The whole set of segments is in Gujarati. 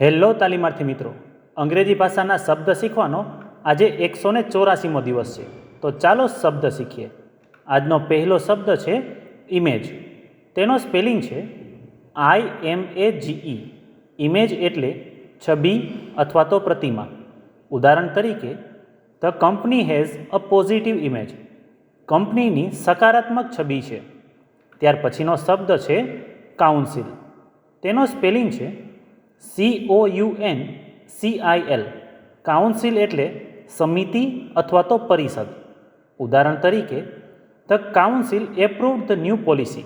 હેલો તાલીમાર્થી મિત્રો, અંગ્રેજી ભાષાના શબ્દ શીખવાનો આજે 184મો દિવસ છે. તો ચાલો શબ્દ શીખીએ. આજનો પહેલો શબ્દ છે ઇમેજ. તેનો સ્પેલિંગ છે IMAGE. ઇમેજ એટલે છબી અથવા તો પ્રતિમા. ઉદાહરણ તરીકે, the company has a positive image. કંપનીની સકારાત્મક છબી છે. ત્યાર પછીનો શબ્દ છે કાઉન્સિલ. તેનો સ્પેલિંગ છે COUNCIL. કાઉન્સિલ એટલે સમિતિ અથવા તો પરિષદ. ઉદાહરણ તરીકે, the council approved the new policy.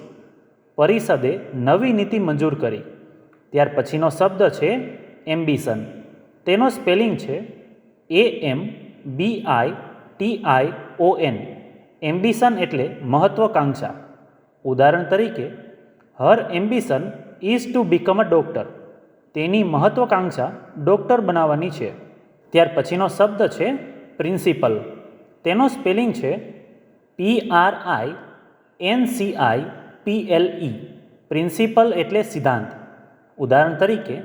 પરિષદે નવી નીતિ મંજૂર કરી. ત્યાર પછીનો શબ્દ છે એમ્બિશન. તેનો સ્પેલિંગ છે AMBITION. એમ્બિશન એટલે મહત્વાકાંક્ષા. ઉદાહરણ તરીકે, her ambition is to become a doctor. તેની મહત્વાકાંક્ષા ડૉક્ટર બનાવવાની છે. ત્યાર પછીનો શબ્દ છે પ્રિન્સિપલ. તેનો સ્પેલિંગ છે PRINCIPLE. પ્રિન્સિપલ એટલે સિદ્ધાંત. ઉદાહરણ તરીકે,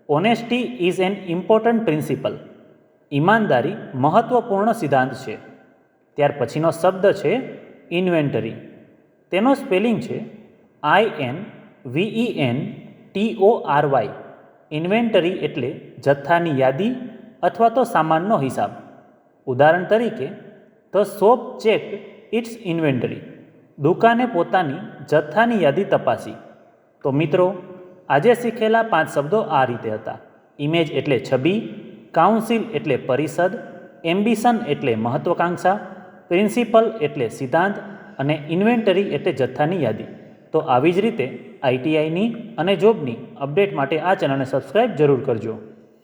honesty is an important principal. ઈમાનદારી મહત્વપૂર્ણ સિદ્ધાંત છે. ત્યાર પછીનો શબ્દ છે ઇન્વેન્ટરી. તેનો સ્પેલિંગ છે INVENTORY. ઇન્વેન્ટરી એટલે જથ્થાની યાદી અથવા તો સામાનનો હિસાબ. ઉદાહરણ તરીકે, the shop checked its inventory. દુકાને પોતાની જથ્થાની યાદી તપાસી. તો મિત્રો, આજે શીખેલા 5 શબ્દો આ રીતે હતા. ઇમેજ એટલે છબી, કાઉન્સિલ એટલે પરિષદ, એમ્બિશન એટલે મહત્વાકાંક્ષા, પ્રિન્સિપલ એટલે સિદ્ધાંત અને ઇન્વેન્ટરી એટલે જથ્થાની યાદી. તો આવી જ રીતે ITIની અને જોબની અપડેટ માટે આ ચેનલને સબસ્ક્રાઈબ જરૂર કરજો.